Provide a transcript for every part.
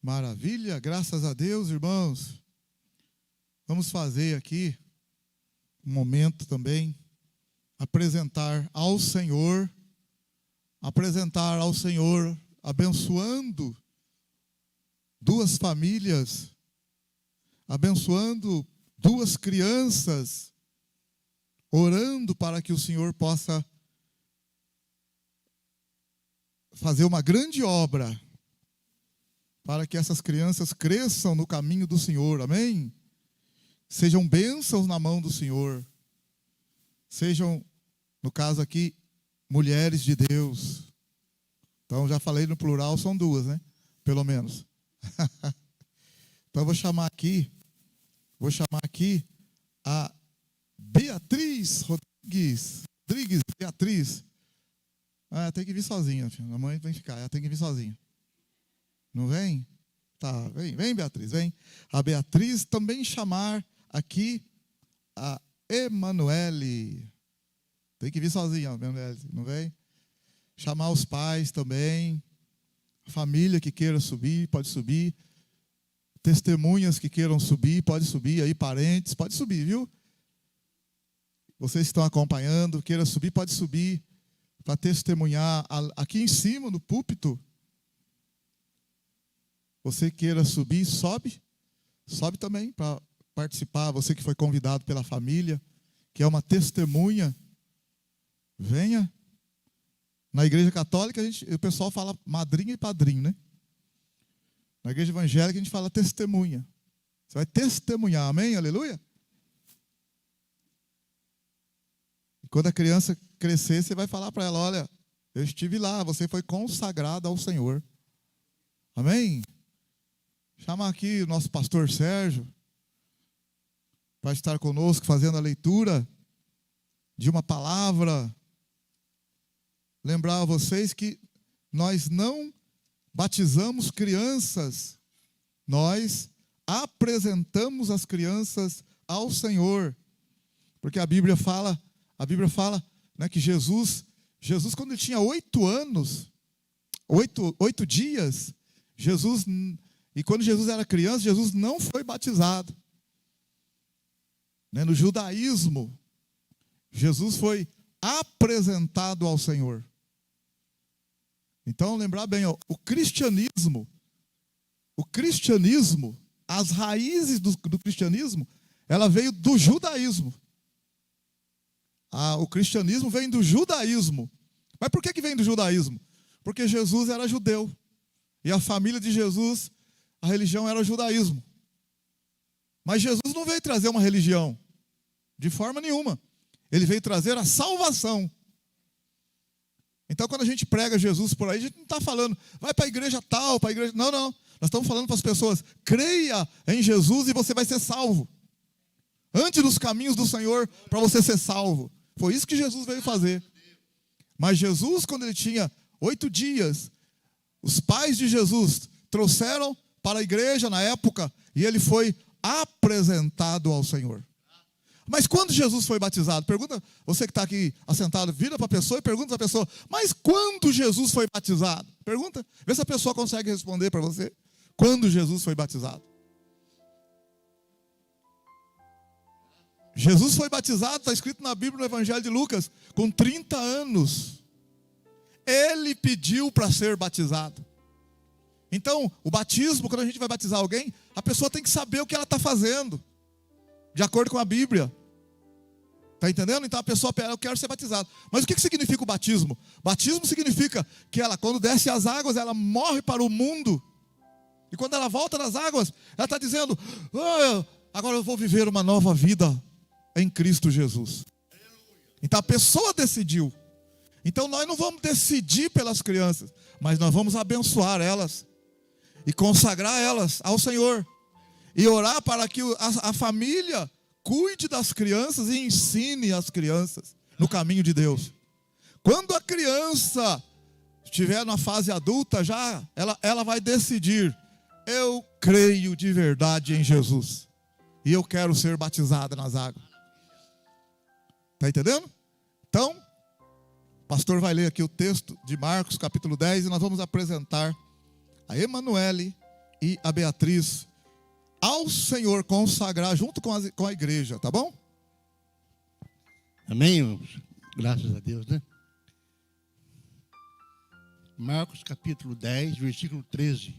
Maravilha, graças a Deus, irmãos. Vamos fazer aqui um momento também, apresentar ao Senhor, abençoando duas famílias, abençoando duas crianças, orando para que o Senhor possa fazer uma grande obra, para que essas crianças cresçam no caminho do Senhor, amém? Sejam bênçãos na mão do Senhor, sejam, no caso aqui, mulheres de Deus. Então, já falei no plural, são duas, né? Pelo menos. Então, eu vou chamar aqui a Beatriz Rodrigues. Beatriz. Tem que vir sozinha, filho. A mãe vem ficar, ela tem que vir sozinha. Não vem? Tá, vem Beatriz, vem. A Beatriz também chamar aqui a Emanuele. Tem que vir sozinha, Emanuele, não vem? Chamar os pais também. A família que queira subir, pode subir. Testemunhas que queiram subir, pode subir. Aí, parentes, pode subir, viu? Vocês que estão acompanhando, queira subir, pode subir. Para testemunhar aqui em cima, no púlpito. Você queira subir, sobe também para participar. Você que foi convidado pela família, que é uma testemunha, venha. Na igreja católica, o pessoal fala madrinha e padrinho, né? Na igreja evangélica, a gente fala testemunha. Você vai testemunhar, amém? Aleluia? E quando a criança crescer, você vai falar para ela, olha, eu estive lá, você foi consagrada ao Senhor. Amém? Chama aqui o nosso pastor Sérgio para estar conosco fazendo a leitura de uma palavra. Lembrar a vocês que nós não batizamos crianças, nós apresentamos as crianças ao Senhor. Porque a Bíblia fala, né, que Jesus quando ele tinha 8 anos, 8 dias, e quando Jesus era criança, Jesus não foi batizado. Né? No judaísmo, Jesus foi apresentado ao Senhor. Então, lembrar bem, ó, o cristianismo, as raízes do cristianismo, ela veio do judaísmo. O cristianismo vem do judaísmo. Mas por que vem do judaísmo? Porque Jesus era judeu. E a família de Jesus, a religião era o judaísmo. Mas Jesus não veio trazer uma religião, de forma nenhuma. Ele veio trazer a salvação. Então, quando a gente prega Jesus por aí, a gente não está falando, vai para a igreja tal, para a igreja... Não. Nós estamos falando para as pessoas, creia em Jesus e você vai ser salvo. Ande nos caminhos do Senhor para você ser salvo. Foi isso que Jesus veio fazer. Mas Jesus, quando ele tinha 8 dias, os pais de Jesus trouxeram para a igreja na época e ele foi apresentado ao Senhor. Mas quando Jesus foi batizado? Pergunta, você que está aqui assentado, vira para a pessoa e pergunta para a pessoa, mas quando Jesus foi batizado? Pergunta, vê se a pessoa consegue responder para você. Quando Jesus foi batizado? Jesus foi batizado, está escrito na Bíblia, no Evangelho de Lucas, com 30 anos. Ele pediu para ser batizado. Então, o batismo, quando a gente vai batizar alguém, a pessoa tem que saber o que ela está fazendo, de acordo com a Bíblia. Está entendendo? Então a pessoa pede, eu quero ser batizado. Mas o que significa o batismo? Batismo significa que ela, quando desce as águas, ela morre para o mundo. E quando ela volta das águas, ela está dizendo, agora eu vou viver uma nova vida em Cristo Jesus. Então a pessoa decidiu. Então nós não vamos decidir pelas crianças, mas nós vamos abençoar elas e consagrar elas ao Senhor. E orar para que a família cuide das crianças e ensine as crianças no caminho de Deus. Quando a criança estiver na fase adulta, ela vai decidir, eu creio de verdade em Jesus. E eu quero ser batizada nas águas. Está entendendo? Então, o pastor vai ler aqui o texto de Marcos, capítulo 10, e nós vamos apresentar a Emanuele e a Beatriz ao Senhor consagrar junto com a igreja, tá bom? Amém, irmãos? Graças a Deus, né? Marcos capítulo 10, versículo 13.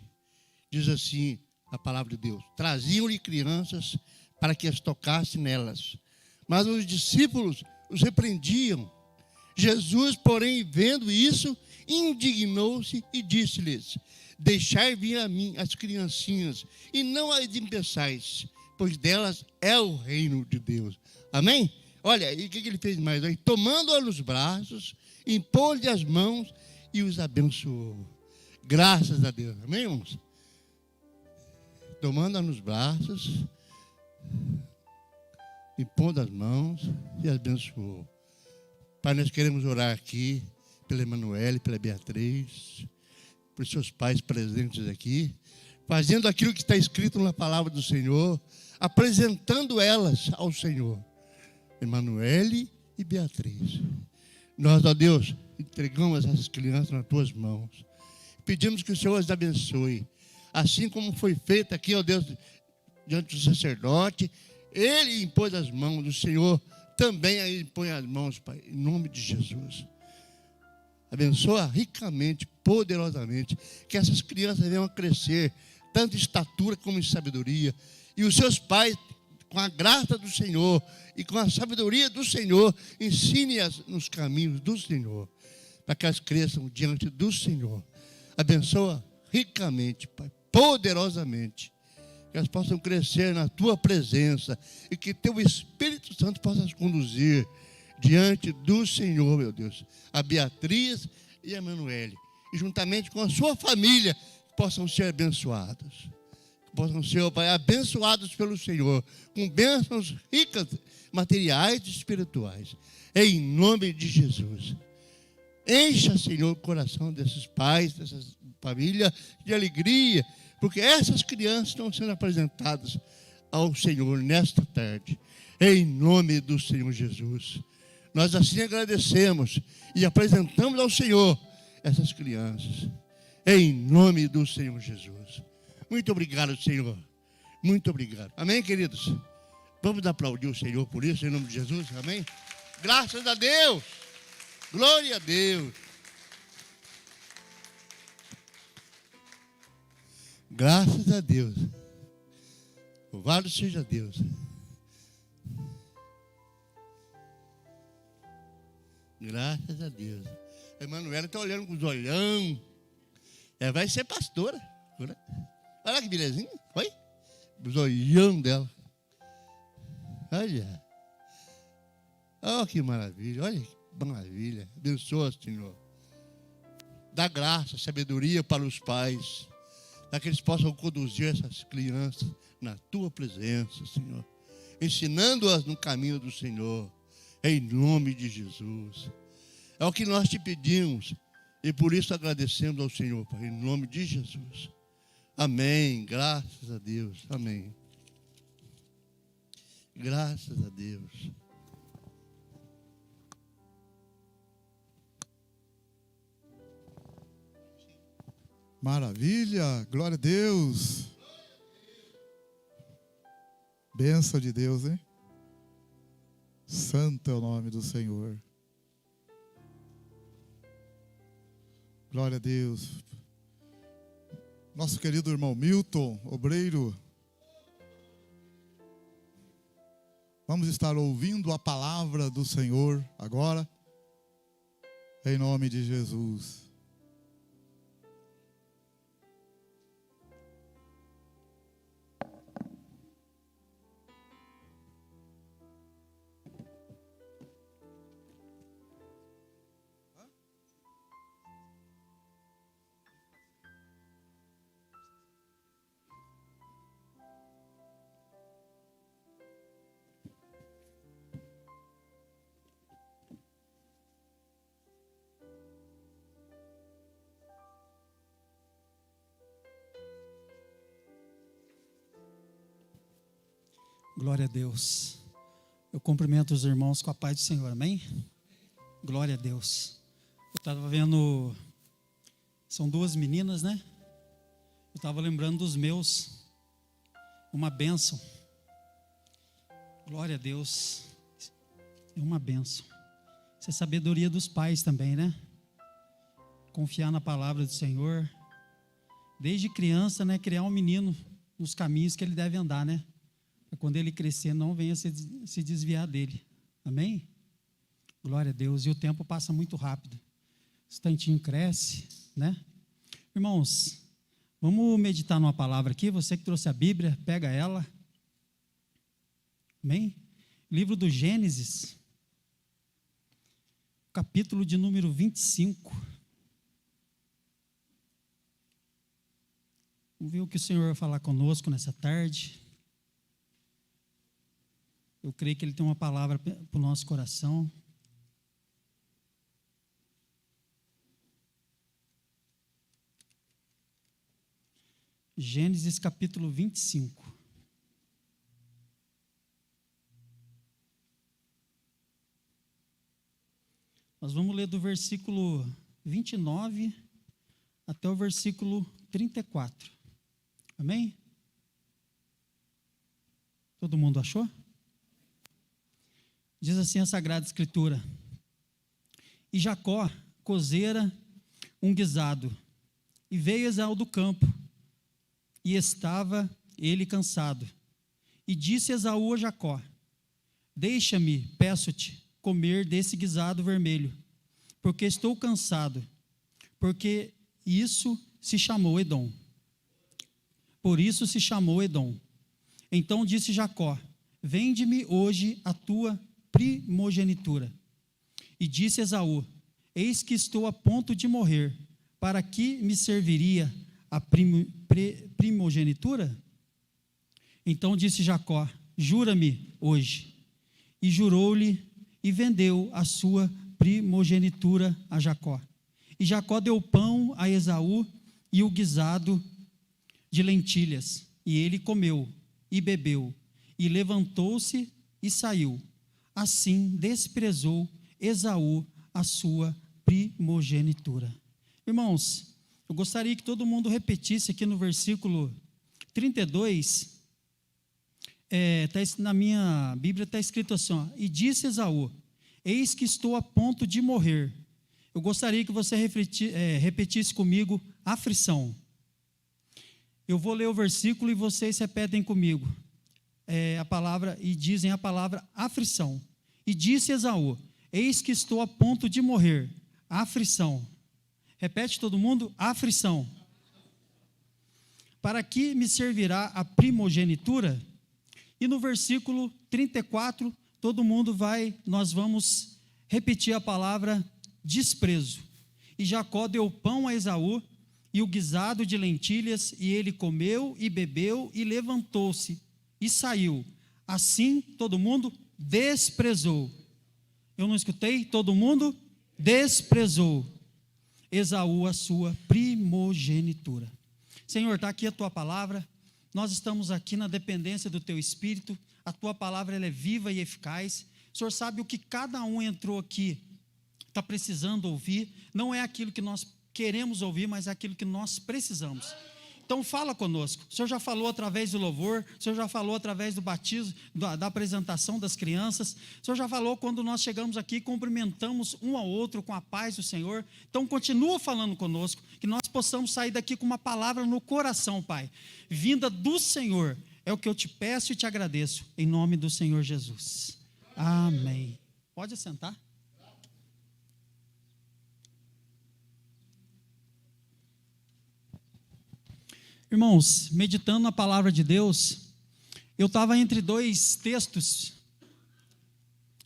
Diz assim a palavra de Deus: traziam-lhe crianças para que as tocasse nelas, mas os discípulos os repreendiam. Jesus, porém, vendo isso, indignou-se e disse-lhes: deixai vir a mim as criancinhas, e não as impeçais, pois delas é o reino de Deus. Amém? Olha, e o que ele fez mais? Tomando-a nos braços, impôs-lhe as mãos e os abençoou. Graças a Deus. Amém, irmãos? Tomando-a nos braços, impondo as mãos e as abençoou. Pai, nós queremos orar aqui pela Emanuele, pela Beatriz, por seus pais presentes aqui, fazendo aquilo que está escrito na palavra do Senhor, apresentando elas ao Senhor. Emanuele e Beatriz. Nós, ó Deus, entregamos essas crianças nas tuas mãos. Pedimos que o Senhor as abençoe. Assim como foi feito aqui, ó Deus, diante do sacerdote, ele impôs as mãos, o Senhor também aí impõe as mãos, Pai, em nome de Jesus. Abençoa ricamente, poderosamente, que essas crianças venham a crescer, tanto em estatura como em sabedoria. E os seus pais, com a graça do Senhor e com a sabedoria do Senhor, ensine-as nos caminhos do Senhor, para que elas cresçam diante do Senhor. Abençoa ricamente, Pai, poderosamente, que elas possam crescer na Tua presença e que Teu Espírito Santo possa as conduzir diante do Senhor, meu Deus. A Beatriz e a Emanuele, e juntamente com a sua família, possam ser abençoados. Possam ser, ó Pai, abençoados pelo Senhor, com bênçãos ricas, materiais e espirituais. Em nome de Jesus. Encha, Senhor, o coração desses pais, dessas famílias de alegria, porque essas crianças estão sendo apresentadas ao Senhor nesta tarde. Em nome do Senhor Jesus. Nós assim agradecemos e apresentamos ao Senhor essas crianças. Em nome do Senhor Jesus. Muito obrigado, Senhor. Muito obrigado. Amém, queridos? Vamos aplaudir o Senhor por isso, em nome de Jesus. Amém? Graças a Deus. Glória a Deus. Graças a Deus. Louvado seja Deus. Graças a Deus. A Emanuela está olhando com os olhão. Ela vai ser pastora. Olha que belezinha. Oi? Os olhão dela. Olha. Oh, que maravilha. Olha que maravilha. Abençoa, Senhor. Dá graça, sabedoria para os pais, para que eles possam conduzir essas crianças na Tua presença, Senhor. Ensinando-as no caminho do Senhor. Em nome de Jesus. É o que nós te pedimos. E por isso agradecemos ao Senhor, Pai, em nome de Jesus. Amém. Graças a Deus. Amém. Graças a Deus. Maravilha. Glória a Deus. Bênção de Deus, hein? Santo é o nome do Senhor. Glória a Deus. Nosso querido irmão Milton, obreiro. Vamos estar ouvindo a palavra do Senhor agora, em nome de Jesus. Glória a Deus. Eu cumprimento os irmãos com a paz do Senhor, amém? Glória a Deus. Eu estava vendo, são duas meninas, né? Eu estava lembrando dos meus, uma bênção. Glória a Deus, é uma bênção. Isso é sabedoria dos pais também, né? Confiar na palavra do Senhor. Desde criança, né? Criar um menino nos caminhos que ele deve andar, né? Para quando ele crescer, não venha se desviar dele. Amém? Glória a Deus. E o tempo passa muito rápido. O instantinho cresce, né? Irmãos, vamos meditar numa palavra aqui. Você que trouxe a Bíblia, pega ela. Amém? Livro do Gênesis, capítulo de número 25. Vamos ver o que o Senhor vai falar conosco nessa tarde. Eu creio que Ele tem uma palavra para o nosso coração. Gênesis capítulo 25. Nós vamos ler do versículo 29 até o versículo 34. Amém? Todo mundo achou? Diz assim a Sagrada Escritura: E Jacó cozera um guisado, e veio Esaú do campo, e estava ele cansado. E disse Esaú a Jacó: Deixa-me, peço-te, comer desse guisado vermelho, porque estou cansado, porque isso se chamou Edom. Por isso se chamou Edom. Então disse Jacó: Vende-me hoje a tua primogenitura. E disse Esaú: Eis que estou a ponto de morrer, para que me serviria a primogenitura? Então disse Jacó: Jura-me hoje. E jurou-lhe, e vendeu a sua primogenitura a Jacó. E Jacó deu pão a Esaú e o guisado de lentilhas, e ele comeu e bebeu, e levantou-se e saiu. Assim desprezou Esaú a sua primogenitura. Irmãos, eu gostaria que todo mundo repetisse aqui no versículo 32, na minha Bíblia está escrito assim, ó, e disse Esaú: Eis que estou a ponto de morrer. Eu gostaria que você repetisse comigo: aflição. Eu vou ler o versículo e vocês repetem comigo a palavra, e dizem a palavra aflição. E disse Esaú: Eis que estou a ponto de morrer. Aflição. Repete todo mundo: aflição. Para que me servirá a primogenitura? E no versículo 34, nós vamos repetir a palavra desprezo. E Jacó deu pão a Esaú e o guisado de lentilhas, e ele comeu e bebeu e levantou-se e saiu. Assim todo mundo desprezou. Eu não escutei? Todo mundo desprezou Esaú a sua primogenitura. Senhor, está aqui a tua palavra. Nós estamos aqui na dependência do teu Espírito. A tua palavra ela é viva e eficaz. O Senhor sabe o que cada um entrou aqui está precisando ouvir. Não é aquilo que nós queremos ouvir, mas é aquilo que nós precisamos. Então fala conosco. O Senhor já falou através do louvor, o Senhor já falou através do batismo, da apresentação das crianças, o Senhor já falou quando nós chegamos aqui, cumprimentamos um ao outro com a paz do Senhor. Então continua falando conosco, que nós possamos sair daqui com uma palavra no coração, Pai, vinda do Senhor. É o que eu te peço e te agradeço, em nome do Senhor Jesus. Amém. Pode assentar. Irmãos, meditando na palavra de Deus, eu estava entre dois textos.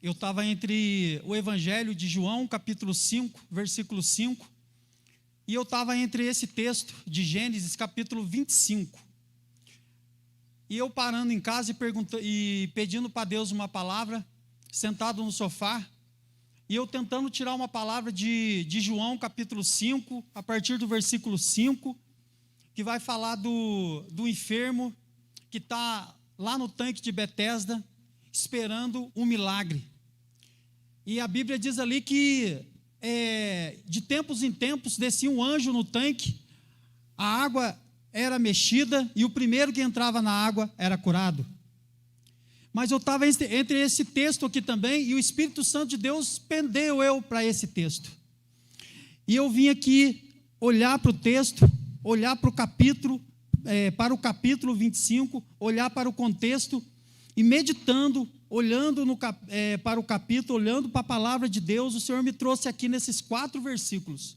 Eu estava entre o Evangelho de João, capítulo 5, versículo 5, e eu estava entre esse texto de Gênesis, capítulo 25. E eu parando em casa e pedindo para Deus uma palavra, sentado no sofá, e eu tentando tirar uma palavra de João, capítulo 5, a partir do versículo 5, que vai falar do enfermo que está lá no tanque de Betesda, esperando um milagre. E a Bíblia diz ali que de tempos em tempos descia um anjo no tanque, a água era mexida e o primeiro que entrava na água era curado. Mas eu estava entre esse texto aqui também, e o Espírito Santo de Deus pendeu eu para esse texto. E eu vim aqui olhar para o texto, olhar para o capítulo, para o capítulo 25, olhar para o contexto, e meditando, olhando para o capítulo, olhando para a palavra de Deus, o Senhor me trouxe aqui nesses 4 versículos.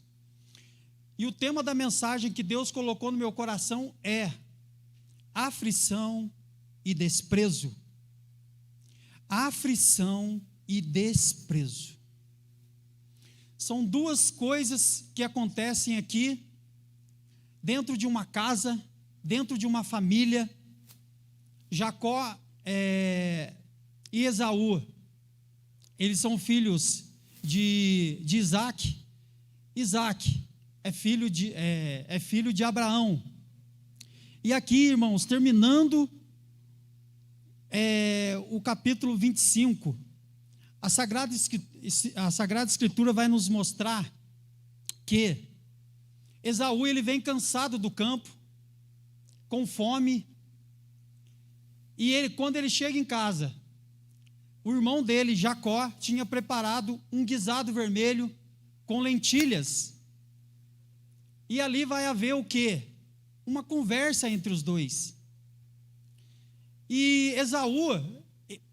E o tema da mensagem que Deus colocou no meu coração é aflição e desprezo. Aflição e desprezo. São 2 coisas que acontecem aqui, dentro de uma casa, dentro de uma família. Jacó e Esaú, eles são filhos de Isaac. Isaac é filho de Abraão. E aqui, irmãos, terminando o capítulo 25, a Sagrada Escritura vai nos mostrar que Esaú, ele vem cansado do campo, com fome, e quando ele chega em casa, o irmão dele, Jacó, tinha preparado um guisado vermelho com lentilhas, e ali vai haver o quê? Uma conversa entre os dois. E Esaú,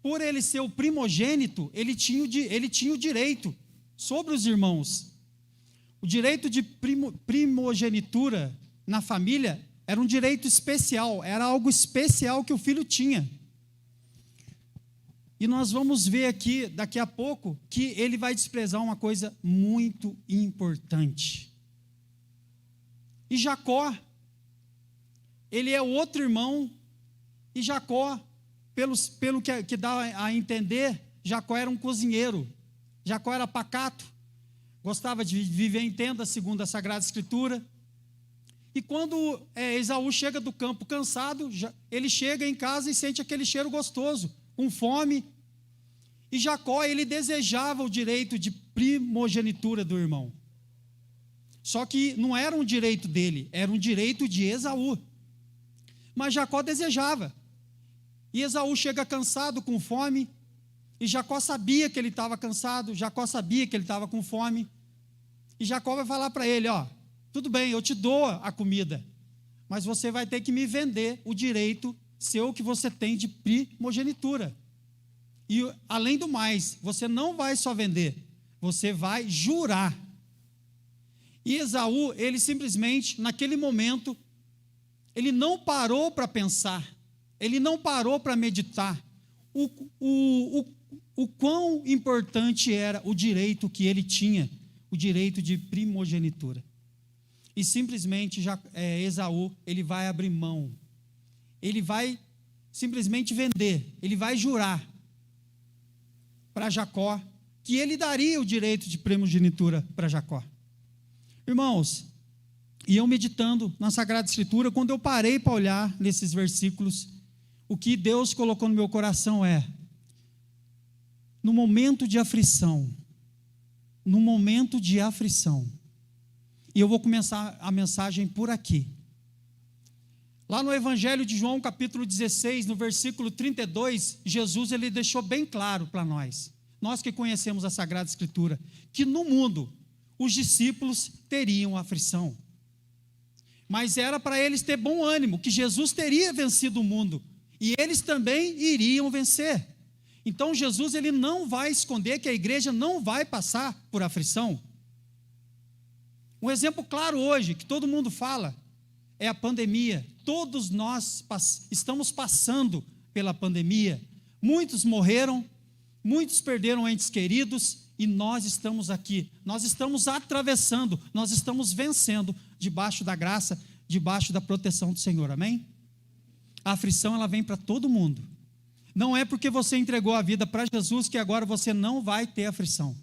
por ele ser o primogênito, ele tinha o direito sobre os irmãos. O direito de primogenitura na família era um direito especial, era algo especial que o filho tinha. E nós vamos ver aqui, daqui a pouco, que ele vai desprezar uma coisa muito importante. E Jacó, ele é outro irmão, e Jacó, pelo que dá a entender, Jacó era um cozinheiro, Jacó era pacato, gostava de viver em tenda, segundo a Sagrada Escritura. E quando Esaú chega do campo cansado, ele chega em casa e sente aquele cheiro gostoso, com fome. E Jacó, ele desejava o direito de primogenitura do irmão. Só que não era um direito dele, era um direito de Esaú. Mas Jacó desejava. E Esaú chega cansado, com fome, e Jacó sabia que ele estava cansado, Jacó sabia que ele estava com fome. E Jacó vai falar para ele, tudo bem, eu te dou a comida, mas você vai ter que me vender o direito seu que você tem de primogenitura. E além do mais, você não vai só vender, você vai jurar. E Esaú, ele simplesmente, naquele momento, ele não parou para pensar, ele não parou para meditar o quão importante era o direito que ele tinha, o direito de primogenitura. E simplesmente Esaú, ele vai abrir mão, ele vai simplesmente vender, ele vai jurar para Jacó que ele daria o direito de primogenitura para Jacó. Irmãos, e eu meditando na Sagrada Escritura, quando eu parei para olhar nesses versículos, o que Deus colocou no meu coração no momento de aflição, e eu vou começar a mensagem por aqui. Lá no Evangelho de João, capítulo 16, no versículo 32, Jesus, ele deixou bem claro para nós que conhecemos a Sagrada Escritura, que no mundo os discípulos teriam aflição. Mas era para eles ter bom ânimo, que Jesus teria vencido o mundo, e eles também iriam vencer. Então Jesus, ele não vai esconder que a igreja não vai passar por aflição. Um exemplo claro hoje, que todo mundo fala, é a pandemia. Todos nós estamos passando pela pandemia. Muitos morreram, muitos perderam entes queridos, e nós estamos aqui, nós estamos atravessando, nós estamos vencendo, debaixo da graça, debaixo da proteção do Senhor, amém? A aflição, ela vem para todo mundo. Não é porque você entregou a vida para Jesus que agora você não vai ter aflição.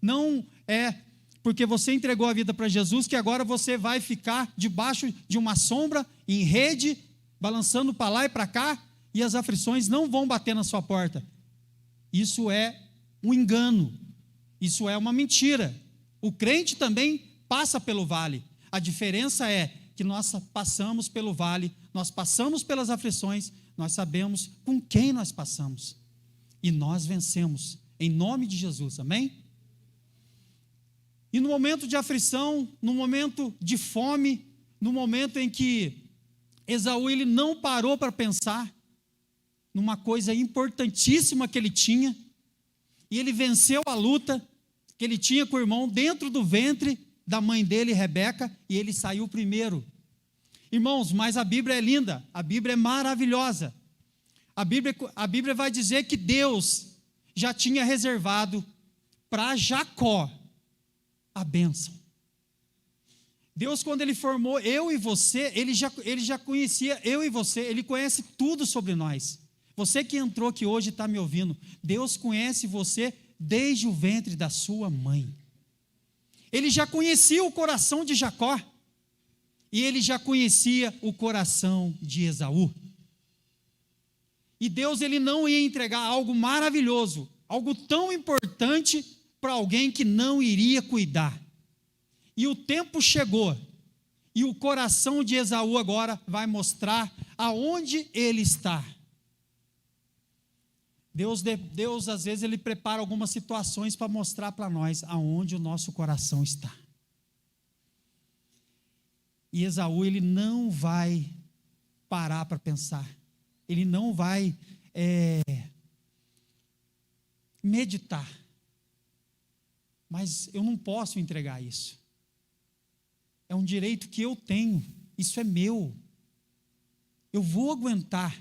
Não é porque você entregou a vida para Jesus que agora você vai ficar debaixo de uma sombra, em rede, balançando para lá e para cá, e as aflições não vão bater na sua porta. Isso é um engano, isso é uma mentira. O crente também passa pelo vale. A diferença é que nós passamos pelo vale, nós passamos pelas aflições, nós sabemos com quem nós passamos. E nós vencemos, em nome de Jesus, amém? E no momento de aflição, no momento de fome, no momento em que Esaú ele não parou para pensar numa coisa importantíssima que ele tinha, e ele venceu a luta que ele tinha com o irmão dentro do ventre da mãe dele, Rebeca, e ele saiu primeiro. Irmãos, mas a Bíblia é linda, a Bíblia é maravilhosa. A Bíblia vai dizer que Deus já tinha reservado para Jacó a bênção. Deus, quando Ele formou eu e você, Ele já conhecia eu e você, Ele conhece tudo sobre nós. Você que entrou aqui hoje e está me ouvindo, Deus conhece você desde o ventre da sua mãe. Ele já conhecia o coração de Jacó, e Ele já conhecia o coração de Esaú. E Deus ele não ia entregar algo maravilhoso, algo tão importante para alguém que não iria cuidar. E o tempo chegou, e o coração de Esaú agora vai mostrar aonde ele está. Deus às vezes, ele prepara algumas situações para mostrar para nós aonde o nosso coração está. E Esaú, ele não vai parar para pensar, ele não vai meditar, mas eu não posso entregar isso. É um direito que eu tenho, isso é meu. Eu vou aguentar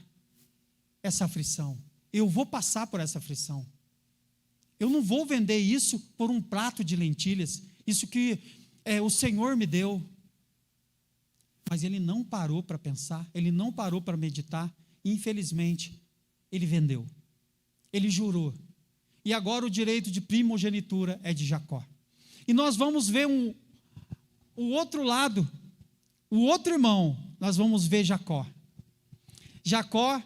essa aflição, eu vou passar por essa aflição. Eu não vou vender isso por um prato de lentilhas, isso que o Senhor me deu. Mas ele não parou para pensar, ele não parou para meditar, e infelizmente, ele vendeu, ele jurou. E agora o direito de primogenitura é de Jacó. E nós vamos ver o outro lado, o outro irmão, nós vamos ver Jacó. Jacó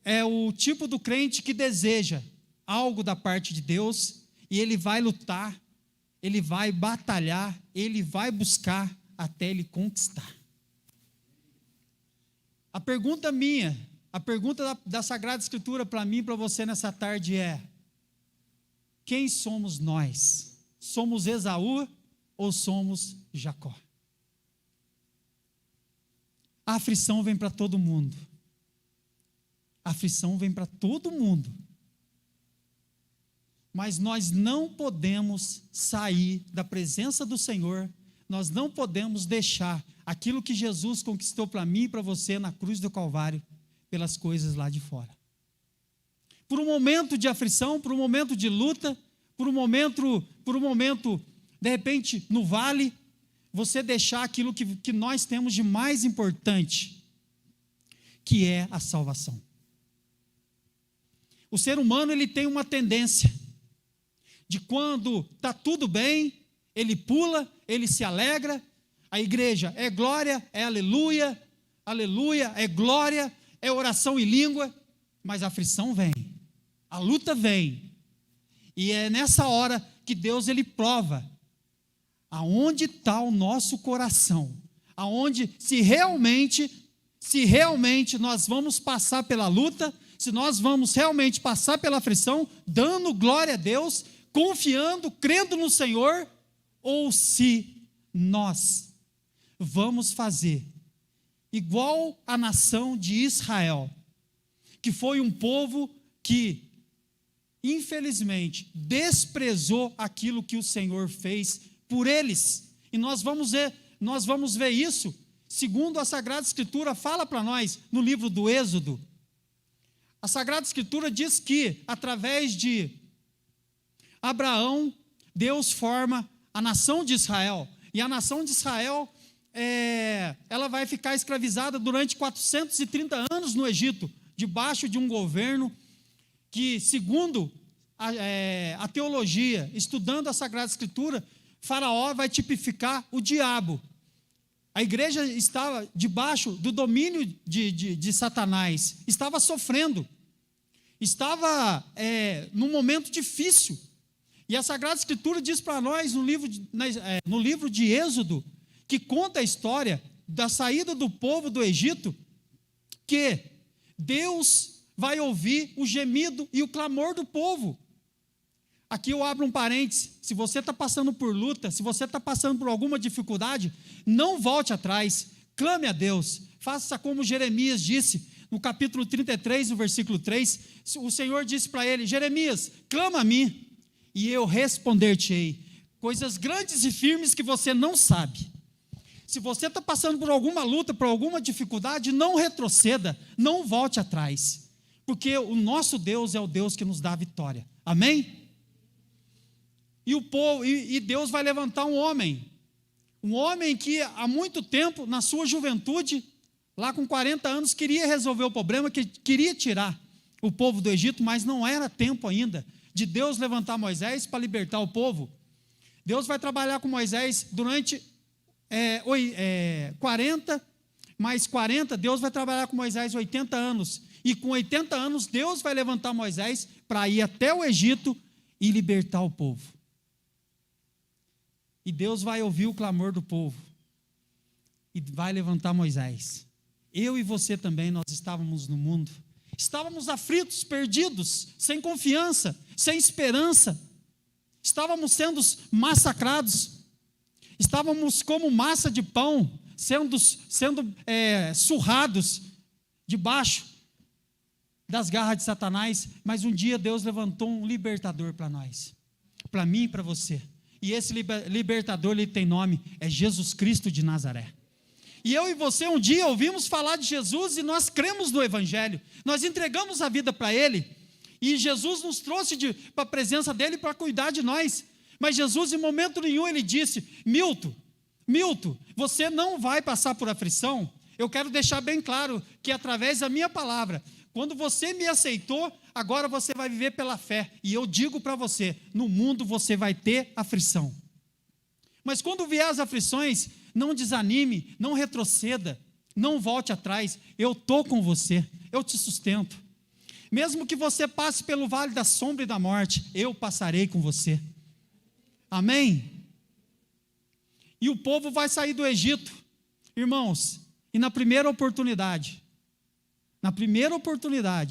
é o tipo do crente que deseja algo da parte de Deus, e ele vai lutar, ele vai batalhar, ele vai buscar até ele conquistar. A pergunta minha, a pergunta da Sagrada Escritura para mim e para você nessa tarde é: quem somos nós? Somos Esaú ou somos Jacó? A aflição vem para todo mundo. A aflição vem para todo mundo. Mas nós não podemos sair da presença do Senhor, nós não podemos deixar aquilo que Jesus conquistou para mim e para você na cruz do Calvário, pelas coisas lá de fora. Por um momento de aflição, por um momento de luta, por um momento, de repente, no vale, você deixar aquilo que nós temos de mais importante, que é a salvação. O ser humano, ele tem uma tendência de quando está tudo bem, ele pula, ele se alegra, a igreja é glória, é aleluia, aleluia, é glória, é oração em língua, mas a aflição vem, a luta vem, e é nessa hora que Deus ele prova aonde está o nosso coração, aonde se realmente nós vamos passar pela luta, se nós vamos realmente passar pela aflição, dando glória a Deus, confiando, crendo no Senhor, ou se nós vamos fazer igual a nação de Israel, que foi um povo que, infelizmente, desprezou aquilo que o Senhor fez por eles. E nós vamos ver isso, segundo a Sagrada Escritura fala para nós, no livro do Êxodo. A Sagrada Escritura diz que, através de Abraão, Deus forma a nação de Israel, e a nação de Israel, ela vai ficar escravizada durante 430 anos no Egito, debaixo de um governo que, segundo a teologia, estudando a Sagrada Escritura, Faraó vai tipificar o diabo. A igreja estava debaixo do domínio de Satanás, estava sofrendo, estava num momento difícil. E a Sagrada Escritura diz para nós, no livro de Êxodo, que conta a história da saída do povo do Egito, que Deus vai ouvir o gemido e o clamor do povo. Aqui eu abro um parênteses: se você está passando por luta, se você está passando por alguma dificuldade, não volte atrás, clame a Deus, faça como Jeremias disse, no capítulo 33, no versículo 3, o Senhor disse para ele: Jeremias, clama a mim, e eu responder-te-ei coisas grandes e firmes que você não sabe. Se você está passando por alguma luta, por alguma dificuldade, não retroceda, não volte atrás, porque o nosso Deus é o Deus que nos dá a vitória, amém? E Deus vai levantar um homem que há muito tempo, na sua juventude, lá com 40 anos, queria resolver o problema, que queria tirar o povo do Egito, mas não era tempo ainda de Deus levantar Moisés para libertar o povo. Deus vai trabalhar com Moisés durante 40, mais 40, Deus vai trabalhar com Moisés 80 anos, e com 80 anos Deus vai levantar Moisés para ir até o Egito e libertar o povo. E Deus vai ouvir o clamor do povo e vai levantar Moisés. Eu e você também, nós estávamos no mundo, estávamos aflitos, perdidos, sem confiança, sem esperança, estávamos sendo massacrados, estávamos como massa de pão, sendo surrados debaixo das garras de Satanás, mas um dia Deus levantou um libertador para nós, para mim e para você, e esse libertador, ele tem nome, é Jesus Cristo de Nazaré. E eu e você um dia ouvimos falar de Jesus e nós cremos no Evangelho, nós entregamos a vida para Ele, e Jesus nos trouxe para a presença dEle para cuidar de nós. Mas Jesus em momento nenhum ele disse: Milton, você não vai passar por aflição. Eu quero deixar bem claro que através da minha palavra, quando você me aceitou, agora você vai viver pela fé, e eu digo para você, no mundo você vai ter aflição, mas quando vier as aflições, não desanime, não retroceda, não volte atrás, eu estou com você, eu te sustento, mesmo que você passe pelo vale da sombra e da morte, eu passarei com você, amém? E o povo vai sair do Egito, irmãos, e na primeira oportunidade,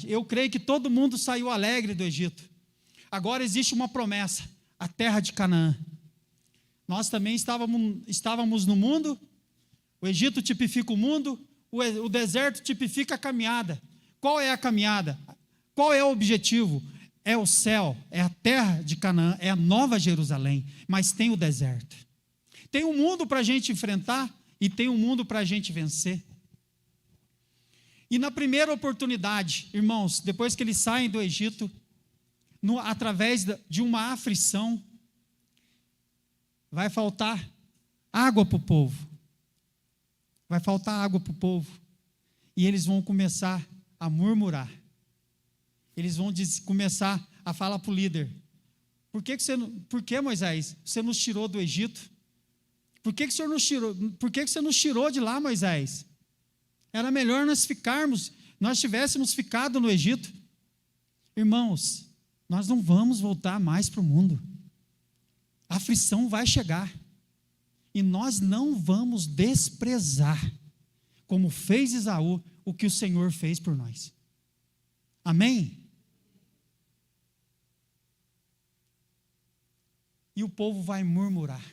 eu creio que todo mundo saiu alegre do Egito. Agora existe uma promessa, a terra de Canaã. Nós também estávamos no mundo, o Egito tipifica o mundo, o deserto tipifica a caminhada. Qual é a caminhada? Qual é o objetivo? É o céu, é a terra de Canaã, é a nova Jerusalém, mas tem o deserto. Tem um mundo para a gente enfrentar e tem um mundo para a gente vencer. E na primeira oportunidade, irmãos, depois que eles saem do Egito, através de uma aflição, vai faltar água para o povo. Vai faltar água para o povo. E eles vão começar a murmurar. Eles vão começar a falar para o líder: por que Moisés, você nos tirou do Egito? Por que você nos tirou de lá, Moisés? Era melhor nós tivéssemos ficado no Egito. Irmãos, nós não vamos voltar mais para o mundo. A aflição vai chegar. E nós não vamos desprezar, como fez Esaú, o que o Senhor fez por nós. Amém? E o povo vai murmurar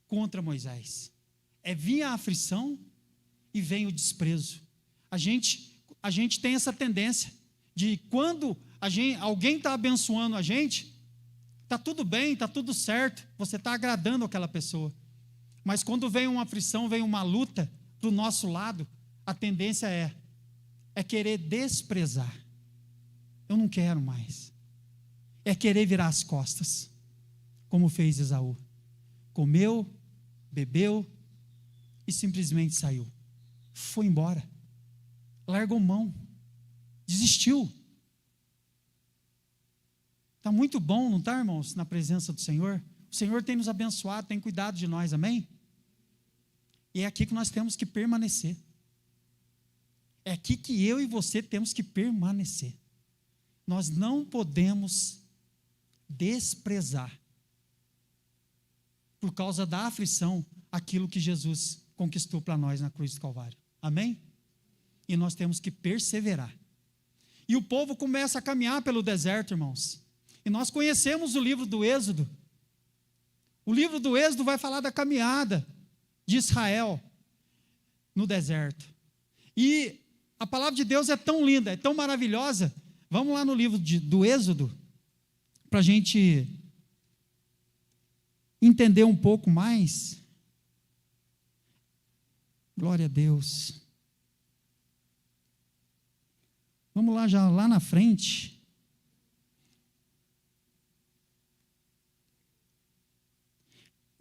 contra Moisés. Vinha a aflição e vem o desprezo. A gente tem essa tendência de quando alguém está abençoando a gente, está tudo bem, está tudo certo, você está agradando aquela pessoa. Mas quando vem uma aflição, vem uma luta do nosso lado, a tendência é querer desprezar. Eu não quero mais. É querer virar as costas, como fez Esaú. Comeu, bebeu e simplesmente saiu. Foi embora. Largou mão. Desistiu. Está muito bom, não está, irmãos, na presença do Senhor? O Senhor tem nos abençoado, tem cuidado de nós, amém? E é aqui que nós temos que permanecer. É aqui que eu e você temos que permanecer. Nós não podemos desprezar, por causa da aflição, aquilo que Jesus conquistou para nós na cruz do Calvário. Amém? E nós temos que perseverar. E o povo começa a caminhar pelo deserto, irmãos. E nós conhecemos o livro do Êxodo. O livro do Êxodo vai falar da caminhada de Israel no deserto. E a palavra de Deus é tão linda, é tão maravilhosa. Vamos lá no livro do Êxodo, para a gente entender um pouco mais. Glória a Deus. Vamos lá, já lá na frente.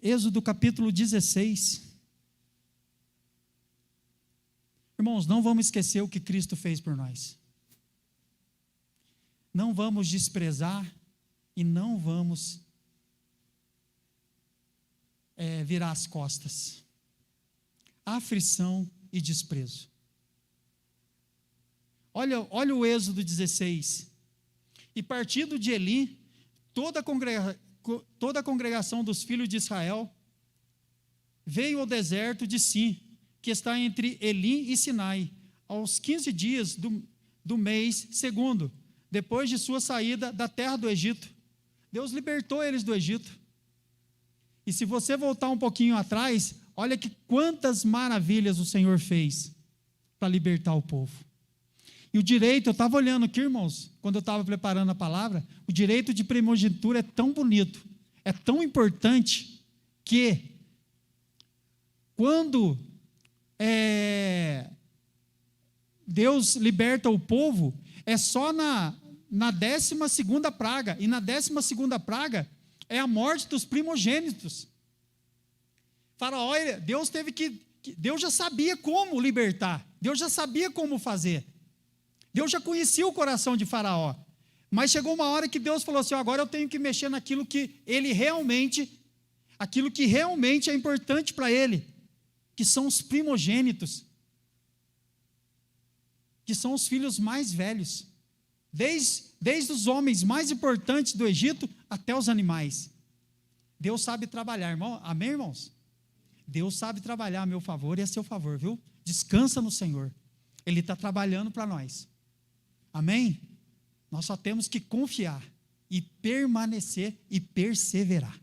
Êxodo capítulo 16. Irmãos, não vamos esquecer o que Cristo fez por nós. Não vamos desprezar e não vamos virar as costas. Aflição e desprezo. Olha o Êxodo 16. E partindo de Elim, toda a congregação dos filhos de Israel veio ao deserto de Sim, que está entre Elim e Sinai, aos 15 dias do mês segundo, depois de sua saída da terra do Egito. Deus libertou eles do Egito. E se você voltar um pouquinho atrás, olha que quantas maravilhas o Senhor fez para libertar o povo. E o direito, eu estava olhando aqui, irmãos, quando eu estava preparando a palavra, o direito de primogenitura é tão bonito, é tão importante, que quando Deus liberta o povo, é só na 12ª praga, e na 12ª praga é a morte dos primogênitos. Faraó, Deus já sabia como libertar, Deus já sabia como fazer, Deus já conhecia o coração de Faraó, mas chegou uma hora que Deus falou assim: agora eu tenho que mexer naquilo que aquilo que realmente é importante para ele, que são os primogênitos, que são os filhos mais velhos, desde os homens mais importantes do Egito até os animais. Deus sabe trabalhar, irmão. Amém, irmãos? Deus sabe trabalhar a meu favor e a seu favor, viu? Descansa no Senhor, Ele está trabalhando para nós. Amém? Nós só temos que confiar e permanecer e perseverar.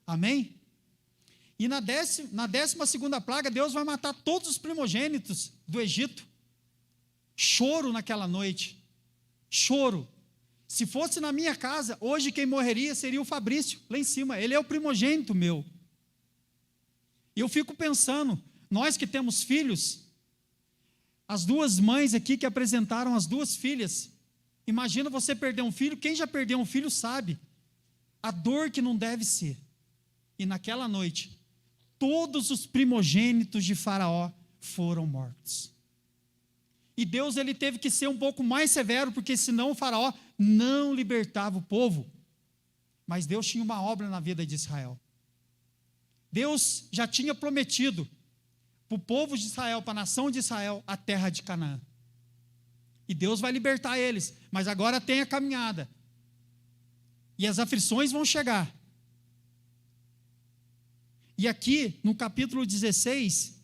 Amém? E na 12ª praga, Deus vai matar todos os primogênitos do Egito. Choro naquela noite. Choro. Se fosse na minha casa, hoje quem morreria seria o Fabrício, lá em cima. Ele é o primogênito meu. E eu fico pensando, nós que temos filhos, as duas mães aqui que apresentaram as duas filhas, imagina você perder um filho. Quem já perdeu um filho sabe a dor que não deve ser. E naquela noite, todos os primogênitos de Faraó foram mortos. E Deus, ele teve que ser um pouco mais severo, porque senão o Faraó não libertava o povo. Mas Deus tinha uma obra na vida de Israel. Deus já tinha prometido para o povo de Israel, para a nação de Israel, a terra de Canaã. E Deus vai libertar eles, mas agora tem a caminhada. E as aflições vão chegar. E aqui, no capítulo 16,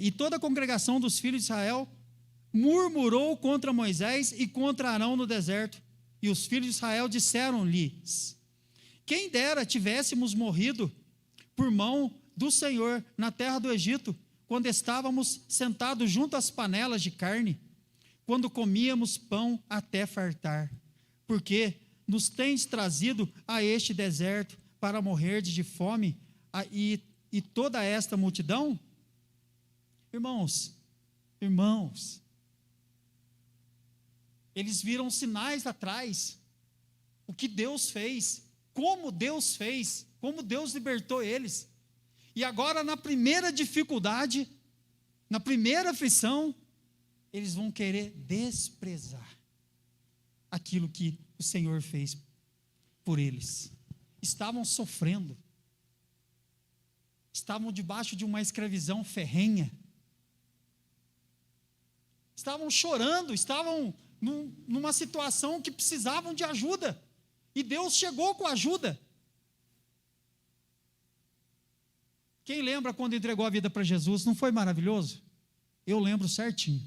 e toda a congregação dos filhos de Israel murmurou contra Moisés e contra Arão no deserto. E os filhos de Israel disseram-lhes: quem dera tivéssemos morrido por mão do Senhor na terra do Egito, quando estávamos sentados junto às panelas de carne, quando comíamos pão até fartar, porque nos tens trazido a este deserto para morrer de fome, e toda esta multidão? Irmãos, eles viram sinais atrás, o que Deus fez, como Deus fez, como Deus libertou eles. E agora, na primeira dificuldade, na primeira aflição, eles vão querer desprezar aquilo que o Senhor fez por eles. Estavam sofrendo, estavam debaixo de uma escravidão ferrenha, estavam chorando, estavam numa situação que precisavam de ajuda, e Deus chegou com ajuda. Quem lembra quando entregou a vida para Jesus? Não foi maravilhoso? Eu lembro certinho.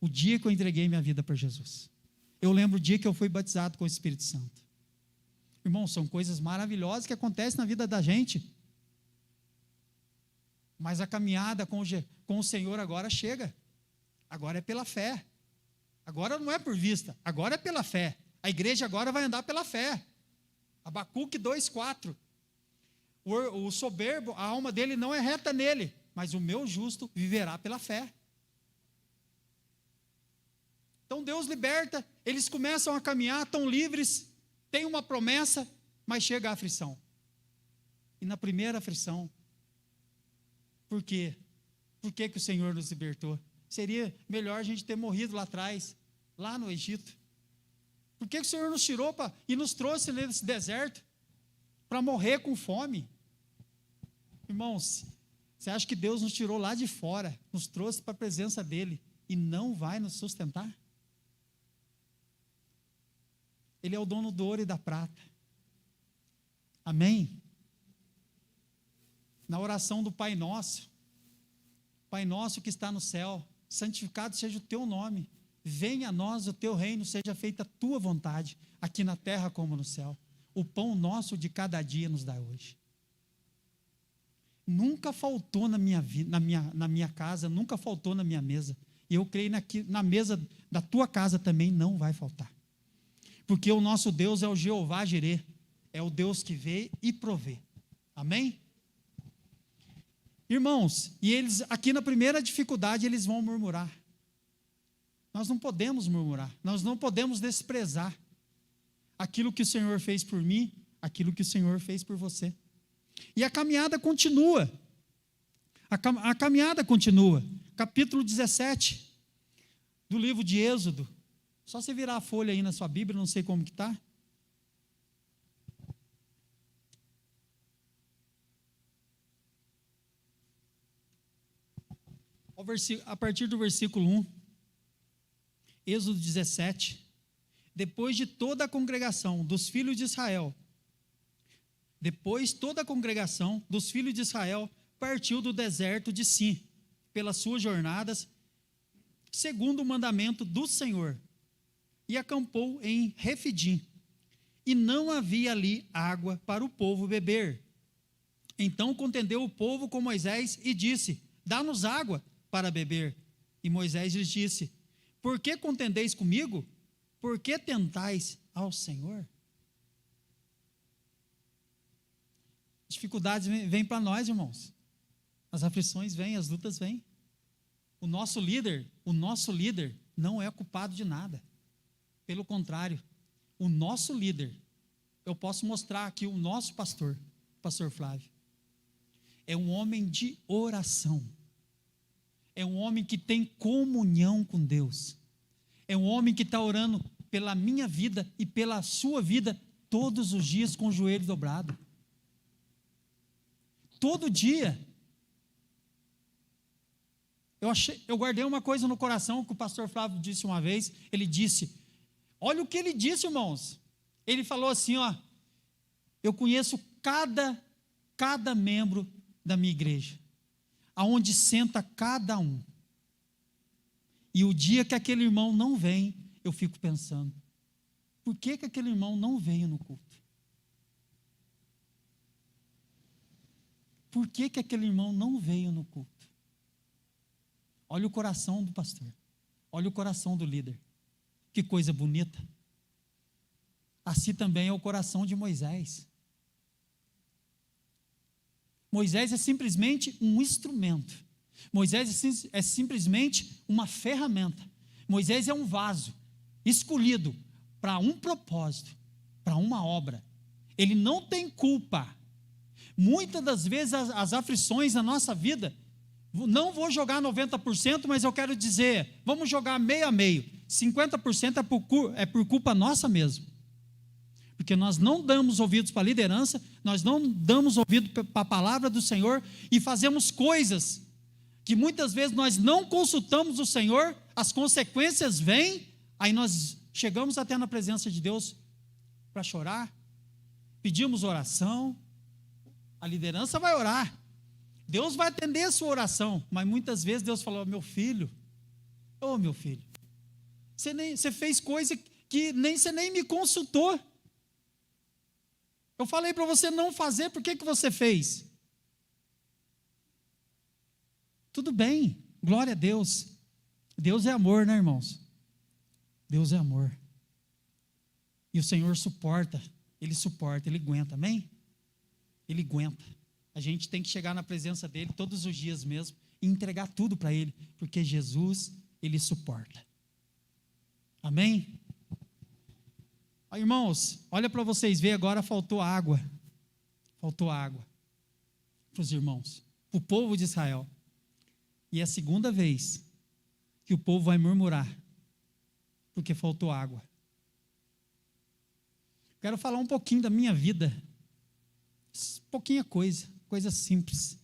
O dia que eu entreguei minha vida para Jesus. Eu lembro o dia que eu fui batizado com o Espírito Santo. Irmão, são coisas maravilhosas que acontecem na vida da gente. Mas a caminhada com o Senhor agora chega. Agora é pela fé. Agora não é por vista, agora é pela fé. A igreja agora vai andar pela fé. Abacuque 2:4. O soberbo, a alma dele não é reta nele, mas o meu justo viverá pela fé. Então Deus liberta, eles começam a caminhar, estão livres, tem uma promessa, mas chega a aflição. E na primeira aflição, por quê? Por que o Senhor nos libertou? Seria melhor a gente ter morrido lá atrás, lá no Egito. Por que o Senhor nos tirou e nos trouxe nesse deserto? Para morrer com fome. Irmãos, você acha que Deus nos tirou lá de fora, nos trouxe para a presença dEle e não vai nos sustentar? Ele é o dono do ouro e da prata. Amém? Na oração do Pai Nosso que está no céu, santificado seja o teu nome, venha a nós o teu reino, seja feita a tua vontade, aqui na terra como no céu. O pão nosso de cada dia nos dá hoje. Nunca faltou na minha vida, na minha casa, nunca faltou na minha mesa. E eu creio na mesa da tua casa também não vai faltar. Porque o nosso Deus é o Jeová Jirê, é o Deus que vê e provê. Amém? Irmãos, e eles, aqui na primeira dificuldade, eles vão murmurar. Nós não podemos murmurar, nós não podemos desprezar aquilo que o Senhor fez por mim, aquilo que o Senhor fez por você. E a caminhada continua. A caminhada continua. Capítulo 17 do livro de Êxodo. Só você virar a folha aí na sua Bíblia, não sei como que está. A partir do versículo 1. Êxodo 17. Depois de toda a congregação dos filhos de Israel, partiu do deserto de Sim, pelas suas jornadas, segundo o mandamento do Senhor, e acampou em Refidim, e não havia ali água para o povo beber. Então contendeu o povo com Moisés e disse: dá-nos água para beber. E Moisés lhes disse: por que contendeis comigo? Por que tentais ao Senhor? Dificuldades vêm para nós, irmãos. As aflições vêm, as lutas vêm. O nosso líder não é culpado de nada. Pelo contrário, o nosso líder, eu posso mostrar aqui o nosso pastor Flávio, é um homem de oração. É um homem que tem comunhão com Deus. É um homem que está orando pela minha vida e pela sua vida todos os dias com o joelho dobrado. Todo dia. Eu guardei uma coisa no coração que o pastor Flávio disse uma vez. Ele disse, olha o que ele disse, irmãos. Ele falou assim, ó, eu conheço cada membro da minha igreja, aonde senta cada um. E o dia que aquele irmão não vem, eu fico pensando, por que aquele irmão não veio no culto? Por que aquele irmão não veio no culto? Olha o coração do pastor, olha o coração do líder, que coisa bonita. Assim também é o coração de Moisés. Moisés é simplesmente um instrumento. Moisés é simplesmente uma ferramenta. Moisés é um vaso escolhido para um propósito, para uma obra. Ele não tem culpa. Muitas das vezes as aflições na nossa vida, não vou jogar 90%, mas eu quero dizer, vamos jogar meio a meio. 50% é por culpa nossa mesmo. Porque nós não damos ouvidos para a liderança, nós não damos ouvido para a palavra do Senhor e fazemos coisas que muitas vezes nós não consultamos o Senhor, as consequências vêm, aí nós chegamos até na presença de Deus para chorar, pedimos oração, a liderança vai orar, Deus vai atender a sua oração, mas muitas vezes Deus falou: meu filho, você fez coisa que você nem me consultou. Eu falei para você não fazer, por que você fez? Tudo bem, glória a Deus. Deus é amor, né, irmãos? Deus é amor. E o Senhor suporta, Ele aguenta, amém? Ele aguenta. A gente tem que chegar na presença dEle todos os dias mesmo e entregar tudo para Ele, porque Jesus, Ele suporta. Amém? Irmãos, olha para vocês verem, agora faltou água para os irmãos, para o povo de Israel. E é a segunda vez que o povo vai murmurar, porque faltou água. Quero falar um pouquinho da minha vida, pouquinha coisa simples,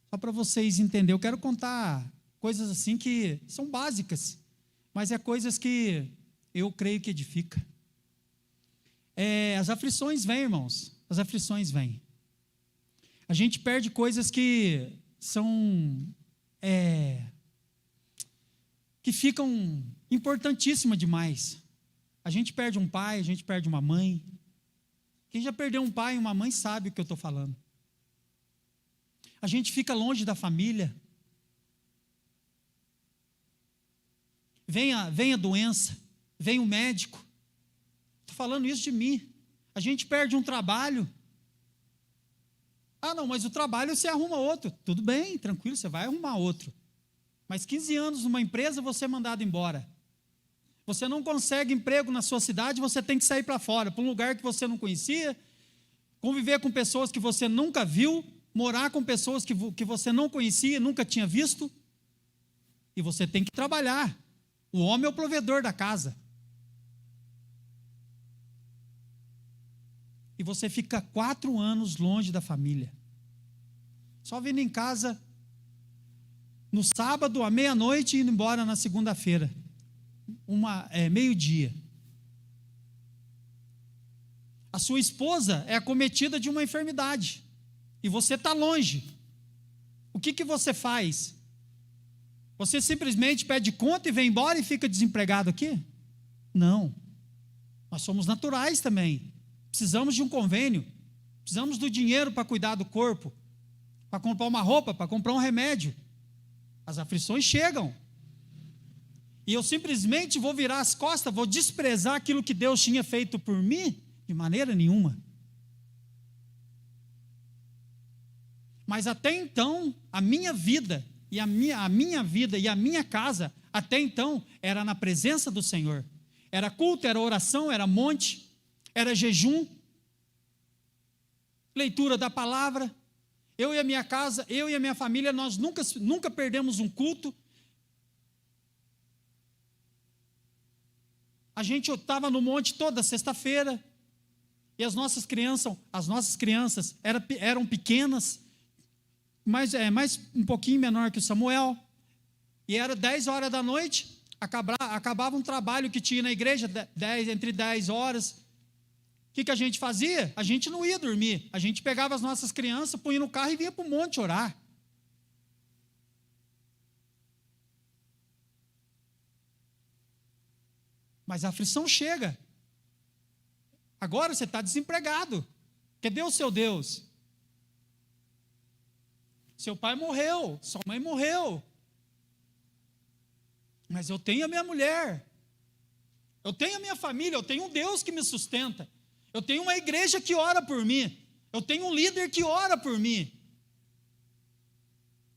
só para vocês entenderem. Eu quero contar coisas assim que são básicas, mas é coisas que eu creio que edifica. As aflições vêm, irmãos, as aflições vêm. A gente perde coisas que são, que ficam importantíssimas demais. A gente perde um pai, a gente perde uma mãe. Quem já perdeu um pai e uma mãe sabe o que eu estou falando. A gente fica longe da família. Vem a doença, vem o médico. Estou falando isso de mim. A gente perde um trabalho. Não, mas o trabalho você arruma outro. Tudo bem, tranquilo, você vai arrumar outro. Mas 15 anos numa empresa, você é mandado embora. Você não consegue emprego na sua cidade, você tem que sair para fora, para um lugar que você não conhecia, conviver com pessoas que você nunca viu, morar com pessoas que você não conhecia, nunca tinha visto. E você tem que trabalhar. O homem é o provedor da casa. E você fica 4 anos longe da família. Só vindo em casa no sábado, à meia-noite, e indo embora na segunda-feira. Meio-dia. A sua esposa é acometida de uma enfermidade. E você está longe. O que você faz? Você simplesmente pede conta e vem embora e fica desempregado aqui? Não. Nós somos naturais também. Precisamos de um convênio, precisamos do dinheiro para cuidar do corpo, para comprar uma roupa, para comprar um remédio. As aflições chegam. E eu simplesmente vou virar as costas, vou desprezar aquilo que Deus tinha feito por mim? De maneira nenhuma. Mas até então, a minha vida e a minha casa, até então, era na presença do Senhor. Era culto, era oração, era monte, era jejum, leitura da palavra. Eu e a minha casa, eu e a minha família, nós nunca perdemos um culto. A gente estava no monte toda sexta-feira, e as nossas crianças eram pequenas, mais um pouquinho menor que o Samuel, e era 10 horas da noite, acabava um trabalho que tinha na igreja, entre 10 horas. O que a gente fazia? A gente não ia dormir, a gente pegava as nossas crianças, punha no carro e vinha para o monte orar. Mas a aflição chega. Agora você está desempregado. Cadê o seu Deus? Seu pai morreu, sua mãe morreu. Mas eu tenho a minha mulher. Eu tenho a minha família, eu tenho um Deus que me sustenta. Eu tenho uma igreja que ora por mim. Eu tenho um líder que ora por mim.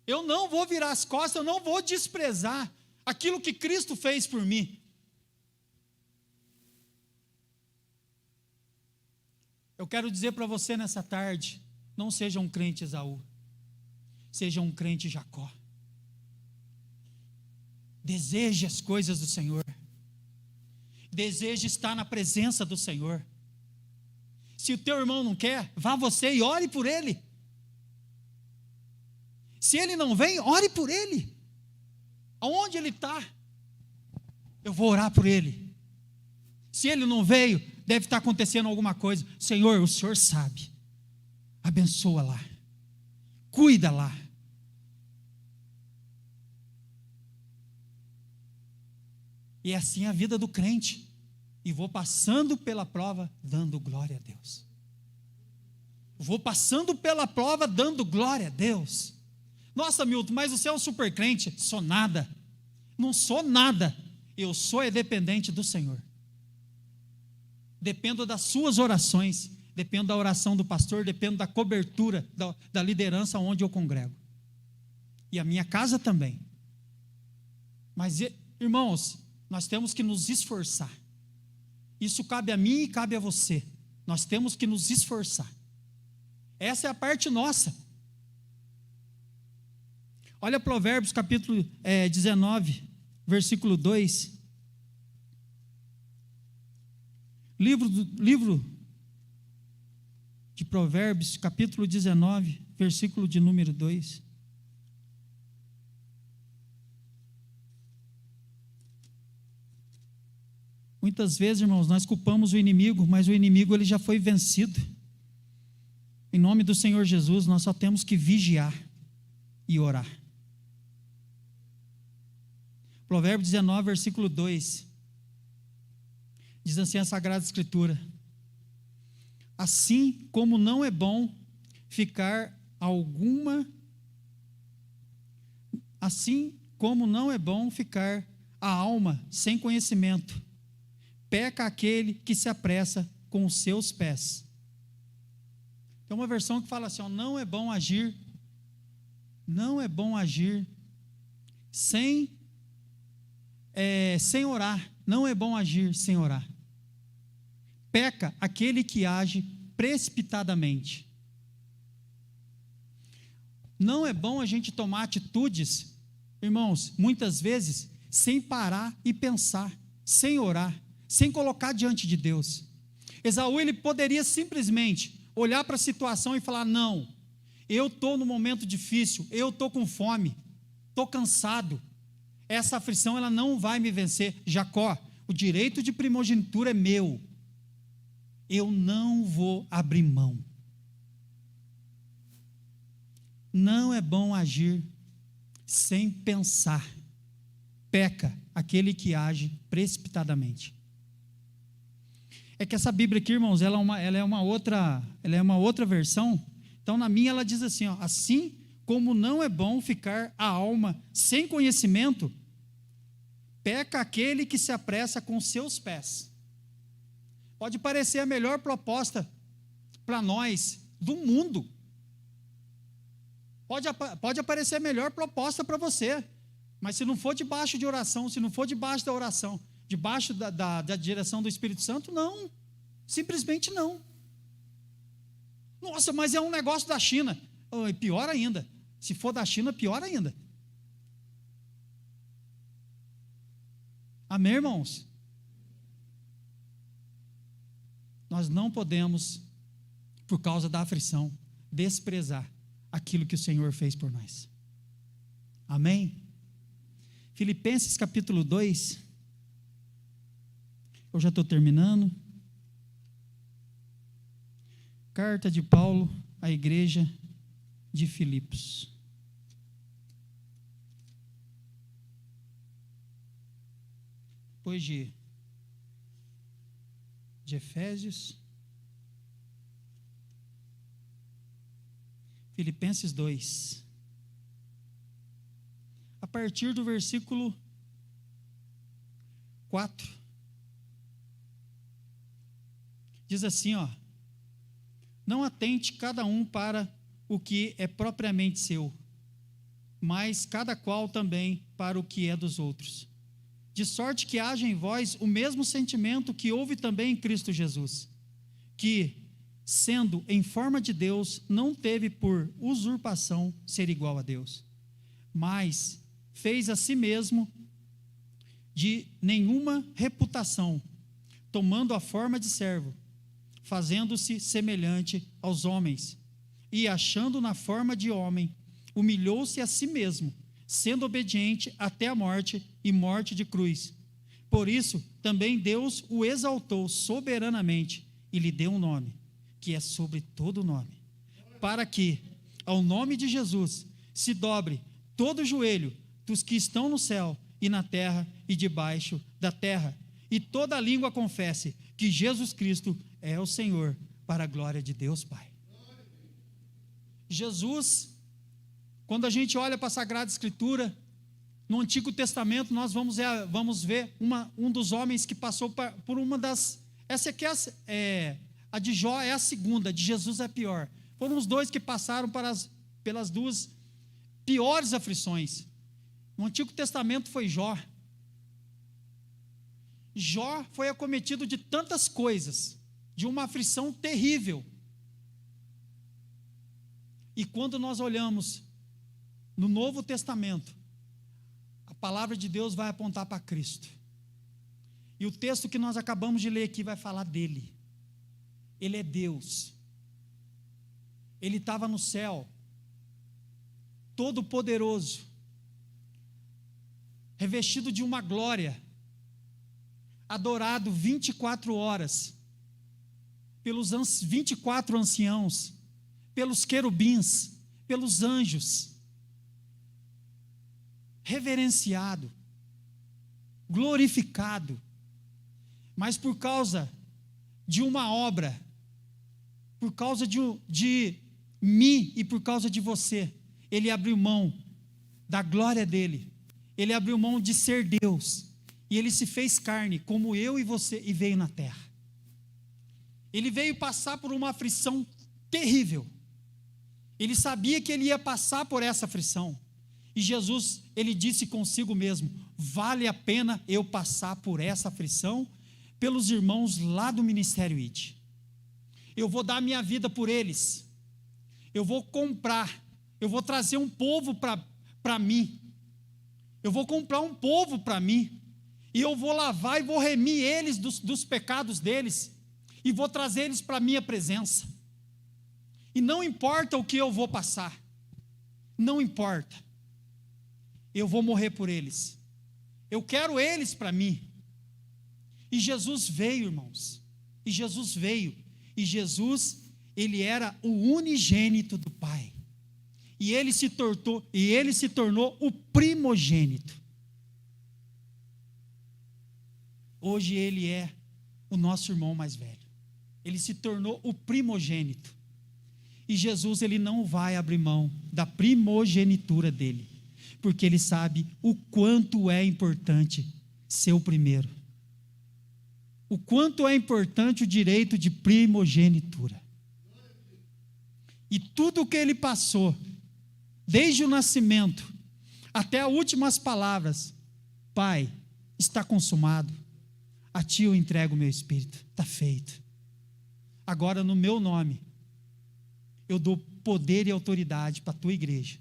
Eu não vou virar as costas, eu não vou desprezar aquilo que Cristo fez por mim. Eu quero dizer para você nessa tarde, não seja um crente Esaú, seja um crente Jacó. Deseje as coisas do Senhor. Deseje estar na presença do Senhor. Se o teu irmão não quer, vá você e ore por ele. Se ele não vem, ore por ele. Aonde ele está, eu vou orar por ele. Se ele não veio, deve estar acontecendo alguma coisa. Senhor, o Senhor sabe. Abençoa lá. cuida lá. E é assim a vida do crente. E vou passando pela prova, dando glória a Deus. Vou passando pela prova, dando glória a Deus. Nossa, Milton, mas você é um super crente. Sou nada. Não sou nada. Eu sou dependente do Senhor. Dependo das suas orações. Dependo da oração do pastor. Dependo da cobertura, da liderança onde eu congrego. E a minha casa também. Mas, irmãos, nós temos que nos esforçar. Isso cabe a mim e cabe a você. Nós temos que nos esforçar. Essa é a parte nossa. Olha Provérbios capítulo 19, versículo 2. Livro de Provérbios, capítulo 19, versículo de número 2. Muitas vezes, irmãos, nós culpamos o inimigo, mas o inimigo ele já foi vencido. Em nome do Senhor Jesus, nós só temos que vigiar e orar. Provérbios 19, versículo 2. Diz assim a Sagrada Escritura: assim como não é bom ficar a alma sem conhecimento, peca aquele que se apressa com os seus pés. Tem uma versão que fala assim, ó, não é bom agir sem orar, não é bom agir sem orar. Peca aquele que age precipitadamente. Não é bom a gente tomar atitudes, irmãos, muitas vezes, sem parar e pensar, sem orar, sem colocar diante de Deus. Esaú, ele poderia simplesmente olhar para a situação e falar, não, eu estou num momento difícil, eu estou com fome, estou cansado, essa aflição ela não vai me vencer. Jacó, o direito de primogenitura é meu, eu não vou abrir mão. Não é bom agir sem pensar. Peca aquele que age precipitadamente. É que essa Bíblia aqui, irmãos, ela é uma outra versão. Então, na minha, ela diz assim, ó, assim como não é bom ficar a alma sem conhecimento, peca aquele que se apressa com seus pés. Pode parecer a melhor proposta para nós do mundo. Pode aparecer a melhor proposta para você, mas se não for debaixo de oração, se não for debaixo da oração, debaixo da direção do Espírito Santo, não, simplesmente não. Nossa, mas é um negócio da China. Oh, pior ainda, se for da China, pior ainda. Amém, irmãos? Nós não podemos, por causa da aflição, desprezar aquilo que o Senhor fez por nós. Amém? Filipenses capítulo 2, eu já estou terminando. Carta de Paulo à igreja de Filipos. Depois de Efésios, Filipenses 2, a partir do versículo 4, diz assim, ó, não atente cada um para o que é propriamente seu, mas cada qual também para o que é dos outros. De sorte que haja em vós o mesmo sentimento que houve também em Cristo Jesus, que, sendo em forma de Deus, não teve por usurpação ser igual a Deus, mas fez a si mesmo de nenhuma reputação, tomando a forma de servo, fazendo-se semelhante aos homens, e achando na forma de homem, humilhou-se a si mesmo, sendo obediente até a morte e morte de cruz. Por isso, também Deus o exaltou soberanamente e lhe deu um nome, que é sobre todo nome, para que, ao nome de Jesus, se dobre todo o joelho dos que estão no céu e na terra e debaixo da terra, e toda língua confesse que Jesus Cristo é o Senhor, para a glória de Deus Pai. Jesus, quando a gente olha para a Sagrada Escritura, no Antigo Testamento, nós vamos ver um dos homens que passou por uma das... Essa aqui a de Jó é a segunda, a de Jesus é a pior. Foram os dois que passaram pelas duas piores aflições. No Antigo Testamento foi Jó. Jó foi acometido de tantas coisas, de uma aflição terrível. E quando nós olhamos no Novo Testamento, a palavra de Deus vai apontar para Cristo. E o texto que nós acabamos de ler aqui vai falar dele. Ele é Deus. Ele estava no céu, todo poderoso, revestido de uma glória, adorado 24 horas, pelos 24 anciãos, pelos querubins, pelos anjos, reverenciado, glorificado, mas por causa de uma obra, por causa de mim e por causa de você, ele abriu mão da glória dele, ele abriu mão de ser Deus, e ele se fez carne, como eu e você, e veio na terra. Ele veio passar por uma aflição terrível, ele sabia que ele ia passar por essa aflição, e Jesus, ele disse consigo mesmo: vale a pena eu passar por essa aflição, pelos irmãos lá do Ministério ID. Eu vou dar minha vida por eles, eu vou comprar, eu vou trazer um povo para mim, eu vou comprar um povo para mim, e eu vou lavar e vou remir eles dos pecados deles, e vou trazer eles para a minha presença, e não importa o que eu vou passar, não importa, eu vou morrer por eles, eu quero eles para mim. E Jesus veio, irmãos, e Jesus veio, e Jesus, ele era o unigênito do Pai, e ele se tornou o primogênito. Hoje ele é o nosso irmão mais velho, ele se tornou o primogênito, e Jesus, ele não vai abrir mão da primogenitura dele, porque ele sabe o quanto é importante ser o primeiro, o quanto é importante o direito de primogenitura, e tudo o que ele passou, desde o nascimento, até as últimas palavras: Pai, está consumado, a ti eu entrego o meu espírito, está feito, agora no meu nome, eu dou poder e autoridade para a tua igreja,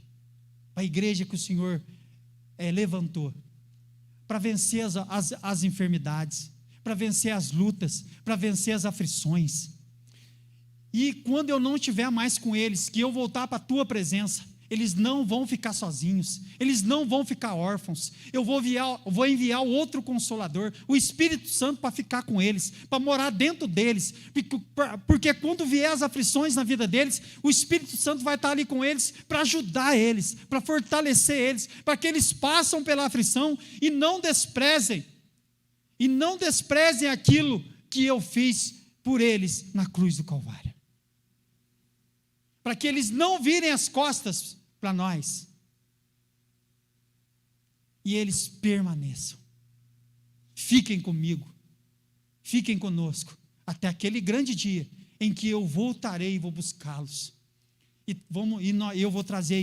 para a igreja que o Senhor levantou, para vencer as enfermidades, para vencer as lutas, para vencer as aflições. E quando eu não estiver mais com eles, que eu voltar para a tua presença, eles não vão ficar sozinhos, eles não vão ficar órfãos. Eu vou enviar o outro Consolador, o Espírito Santo, para ficar com eles, para morar dentro deles, porque quando vier as aflições na vida deles, o Espírito Santo vai estar ali com eles, para ajudar eles, para fortalecer eles, para que eles passem pela aflição e não desprezem aquilo que eu fiz por eles na cruz do Calvário, para que eles não virem as costas para nós, e eles permaneçam, fiquem comigo, fiquem conosco, até aquele grande dia, em que eu voltarei e vou buscá-los, e eu vou trazer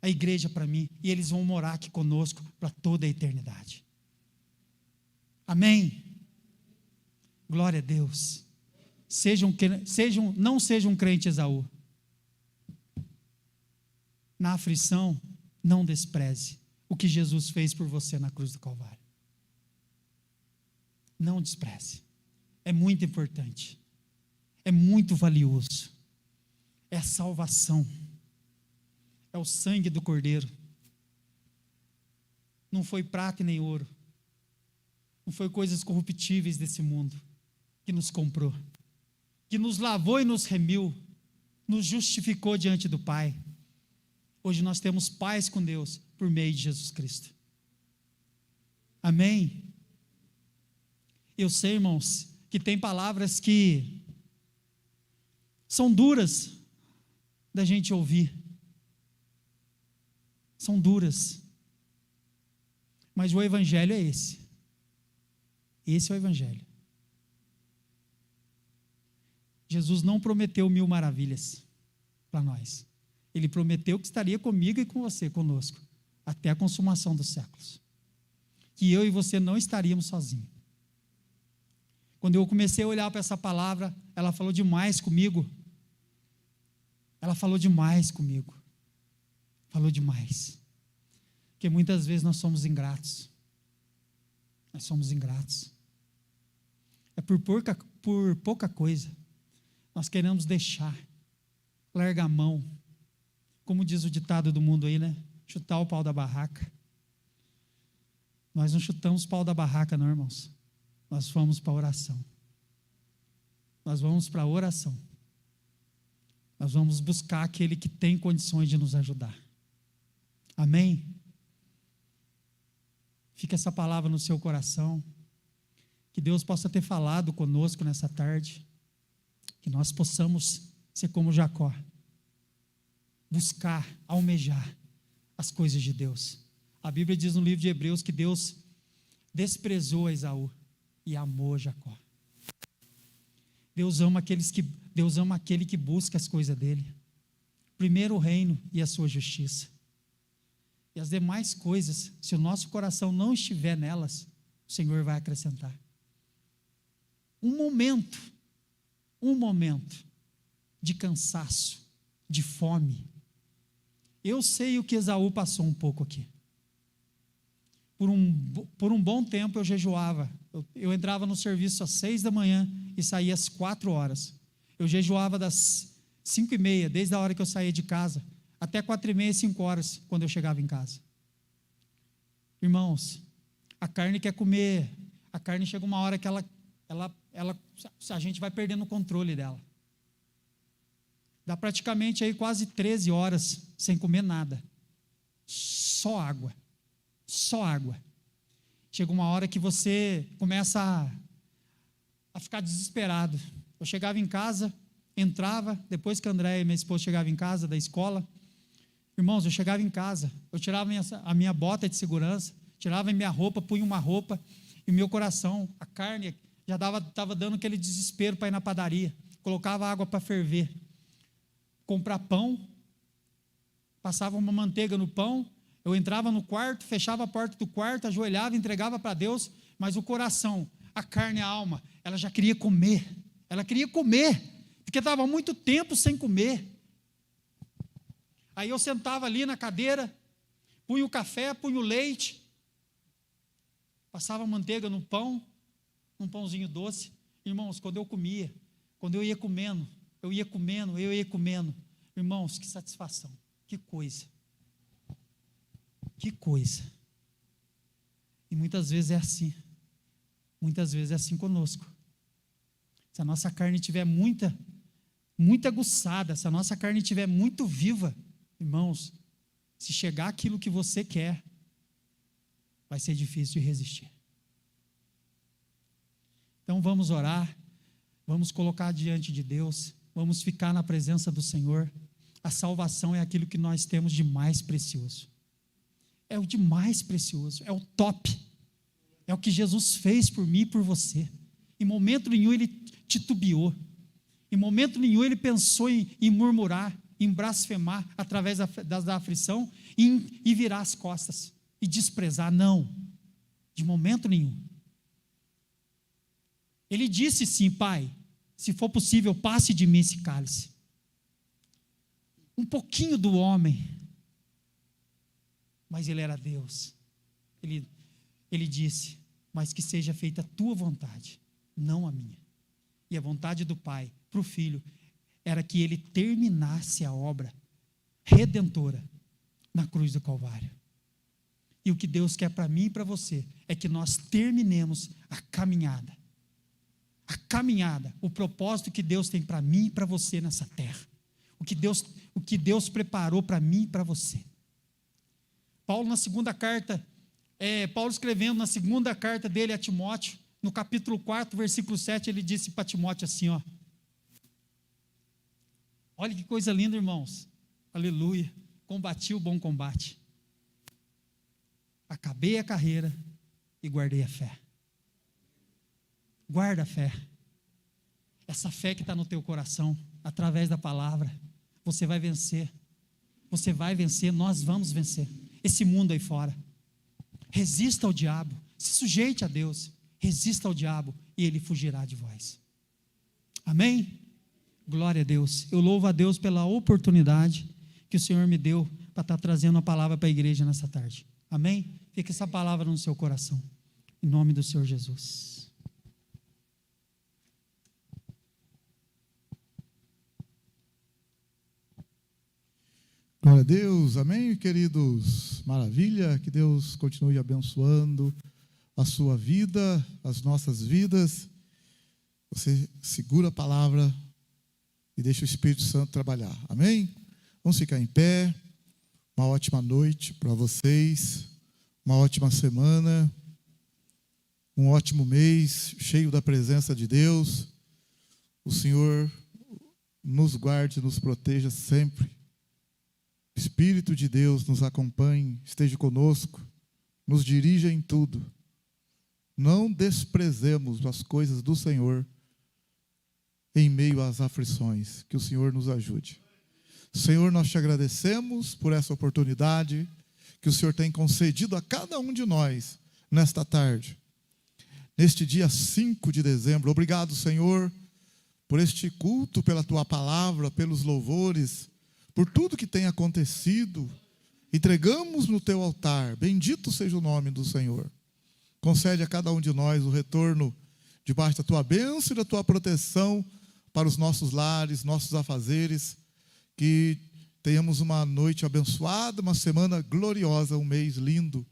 a igreja para mim, e eles vão morar aqui conosco, para toda a eternidade, amém? Glória a Deus. Não sejam um crente Esaú. Na aflição, não despreze o que Jesus fez por você na cruz do Calvário. Não despreze. É muito importante. É muito valioso. É a salvação. É o sangue do Cordeiro. Não foi prata e nem ouro. Não foi coisas corruptíveis desse mundo que nos comprou, que nos lavou e nos remiu, nos justificou diante do Pai. Hoje nós temos paz com Deus por meio de Jesus Cristo. Amém? Eu sei, irmãos, que tem palavras que são duras da gente ouvir. São duras. Mas o evangelho é esse. Esse é o evangelho. Jesus não prometeu 1000 maravilhas para nós. Ele prometeu que estaria comigo e com você, conosco, até a consumação dos séculos. Que eu e você não estaríamos sozinhos. Quando eu comecei a olhar para essa palavra, ela falou demais comigo. Ela falou demais comigo. Falou demais. Porque muitas vezes nós somos ingratos. Nós somos ingratos. É por pouca coisa. Nós queremos deixar, largar a mão. Como diz o ditado do mundo aí, né? Chutar o pau da barraca. Nós não chutamos o pau da barraca, não, irmãos. Nós vamos para a oração. Nós vamos para a oração. Nós vamos buscar aquele que tem condições de nos ajudar. Amém? Fica essa palavra no seu coração. Que Deus possa ter falado conosco nessa tarde. Que nós possamos ser como Jacó. Buscar, almejar as coisas de Deus. A Bíblia diz no livro de Hebreus que Deus desprezou Esaú e amou Jacó. Deus ama aquele que busca as coisas dele. Primeiro o reino e a sua justiça. E as demais coisas, se o nosso coração não estiver nelas, o Senhor vai acrescentar. Um momento de cansaço, de fome. Eu sei o que Esaú passou um pouco aqui. Por um bom tempo eu jejuava. Eu entrava no serviço às 6 da manhã e saía às 4 horas. Eu jejuava das 5:30, desde a hora que eu saía de casa, até 4:30, 5 horas, quando eu chegava em casa. Irmãos, a carne quer comer. A carne chega uma hora que a gente vai perdendo o controle dela. Dá praticamente aí quase 13 horas sem comer nada. Só água. Só água. Chega uma hora que você começa a ficar desesperado. Eu chegava em casa, entrava, depois que a Andréia, minha esposa, chegava em casa da escola, irmãos, eu chegava em casa, eu tirava a minha bota de segurança, tirava a minha roupa, punha uma roupa, e o meu coração, a carne, já estava dando aquele desespero para ir na padaria, colocava água para ferver, comprar pão, passava uma manteiga no pão, eu entrava no quarto, fechava a porta do quarto, ajoelhava, entregava para Deus, mas o coração, a carne, a alma, ela já queria comer, porque estava muito tempo sem comer. Aí eu sentava ali na cadeira, punha o café, punha o leite, passava manteiga no pão, um pãozinho doce. Irmãos, quando eu comia, quando eu ia comendo, irmãos, que satisfação, que coisa. Que coisa. E muitas vezes é assim conosco. Se a nossa carne estiver muito aguçada, se a nossa carne estiver muito viva, irmãos, se chegar aquilo que você quer, vai ser difícil de resistir. Então vamos orar, vamos colocar diante de Deus, vamos ficar na presença do Senhor. A salvação é aquilo que nós temos de mais precioso. É o de mais precioso, é o top. É o que Jesus fez por mim e por você. Em momento nenhum ele titubeou. Em momento nenhum ele pensou em murmurar, em blasfemar através da aflição e virar as costas e desprezar. Não, de momento nenhum. Ele disse sim, Pai, se for possível, passe de mim esse cálice. Um pouquinho do homem, mas ele era Deus. Ele disse, mas que seja feita a tua vontade, não a minha. E a vontade do Pai para o Filho era que ele terminasse a obra redentora na cruz do Calvário. E o que Deus quer para mim e para você é que nós terminemos a caminhada, o propósito que Deus tem para mim e para você nessa terra. o que Deus preparou para mim e para você. Paulo escrevendo na segunda carta dele a Timóteo, no capítulo 4, versículo 7, ele disse para Timóteo assim, ó. Olha que coisa linda, irmãos. Aleluia. Combati o bom combate. Acabei a carreira e guardei a fé. Guarda a fé. Essa fé que está no teu coração, através da palavra, você vai vencer. Você vai vencer, nós vamos vencer. Esse mundo aí fora. Resista ao diabo, se sujeite a Deus. Resista ao diabo e ele fugirá de vós. Amém? Glória a Deus. Eu louvo a Deus pela oportunidade que o Senhor me deu para estar trazendo a palavra para a igreja nessa tarde. Amém? Fique essa palavra no seu coração. Em nome do Senhor Jesus. Glória a Deus, amém, queridos? Maravilha, que Deus continue abençoando a sua vida, as nossas vidas. Você segura a palavra e deixa o Espírito Santo trabalhar, amém? Vamos ficar em pé. Uma ótima noite para vocês, uma ótima semana, um ótimo mês, cheio da presença de Deus. O Senhor nos guarde, nos proteja sempre. O Espírito de Deus nos acompanhe, esteja conosco, nos dirija em tudo. Não desprezemos as coisas do Senhor em meio às aflições. Que o Senhor nos ajude. Senhor, nós te agradecemos por essa oportunidade que o Senhor tem concedido a cada um de nós nesta tarde, neste dia 5 de dezembro. Obrigado, Senhor, por este culto, pela tua palavra, pelos louvores, por tudo que tem acontecido. Entregamos no teu altar. Bendito seja o nome do Senhor. Concede a cada um de nós o retorno debaixo da tua bênção e da tua proteção para os nossos lares, nossos afazeres. Que tenhamos uma noite abençoada, uma semana gloriosa, um mês lindo,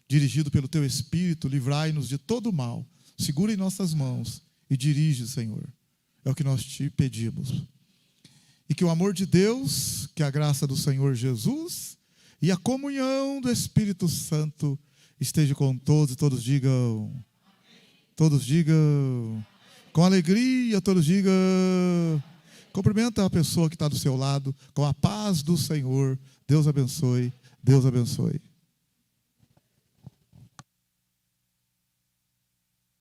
dirigido pelo teu Espírito. Livrai-nos de todo mal. Segura em nossas mãos e dirige, Senhor. É o que nós te pedimos. E que o amor de Deus, que a graça do Senhor Jesus e a comunhão do Espírito Santo esteja com todos. E todos digam, com alegria, todos digam. Cumprimenta a pessoa que está do seu lado com a paz do Senhor. Deus abençoe, Deus abençoe.